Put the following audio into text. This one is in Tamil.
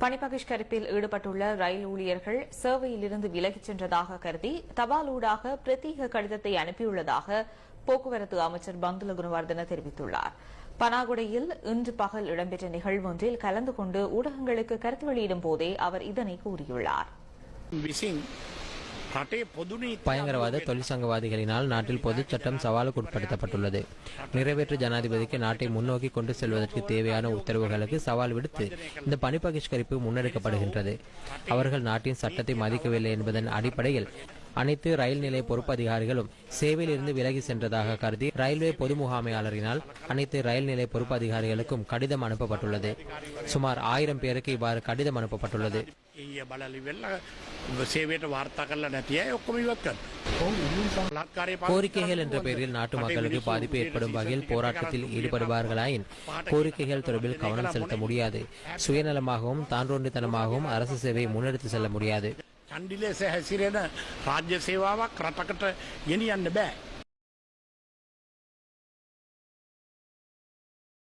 பணிப்பகிஷ்கரிப்பில் ஈடுபட்டுள்ள ரயில் ஊழியர்கள் சேவையிலிருந்து விலகிச் சென்றதாக கருதி தபாலூடாக பிரத்யேக கடிதத்தை அனுப்பியுள்ளதாக போக்குவரத்து அமைச்சர் பந்துல குணவர்தன தெரிவித்துள்ளார். பனாகுடையில் இன்று பகல் இடம்பெற்ற நிகழ்வு ஒன்றில் கலந்து கொண்டு ஊடகங்களுக்கு கருத்து வெளியிடும் போதே அவர் இதனை கூறியுள்ளார். பயங்கரவாத தொழிற்சங்கவாதிகளினால் நாட்டில் பொதுச் சட்டம் சவாலுக்கு உட்படுத்தப்பட்டுள்ளது. நிறைவேற்று ஜனாதிபதிக்கு நாட்டை முன்னோக்கி கொண்டு செல்வதற்கு தேவையான உத்தரவுகளுக்கு சவால் விடுத்து இந்த பணிப்பகிஷ்கரிப்பு முன்னெடுக்கப்படுகின்றது. அவர்கள் நாட்டின் சட்டத்தை மதிக்கவில்லை என்பதன் அடிப்படையில் அனைத்து ரயில் நிலைய பொறுப்பு அதிகாரிகளும் சேவையில் இருந்து விலகி சென்றதாக கருதி ரயில்வே பொது முகாமையாளரினால் அனைத்து ரயில் நிலைய பொறுப்பு அதிகாரிகளுக்கும் கடிதம் அனுப்பப்பட்டுள்ளது. சுமார் 1000 பேருக்கு இவ்வாறு கடிதம் அனுப்பப்பட்டுள்ளது. கோரிக்கைகள் என்ற பெயரில் நாட்டு மக்களுக்கு பாதிப்பு ஏற்படும் வகையில் போராட்டத்தில் ஈடுபடுவார்களாயின் கோரிக்கைகள் தொடர்பில் கவனம் செலுத்த முடியாது. சுயநலமாகவும் தான்றோண்டித்தனமாகவும் அரசு சேவையை முன்னெடுத்து செல்ல முடியாது. ඡන්දිලෙස හැසිරෙන රාජ්‍ය සේවාවක් රටකට ගෙනියන්න බෑ.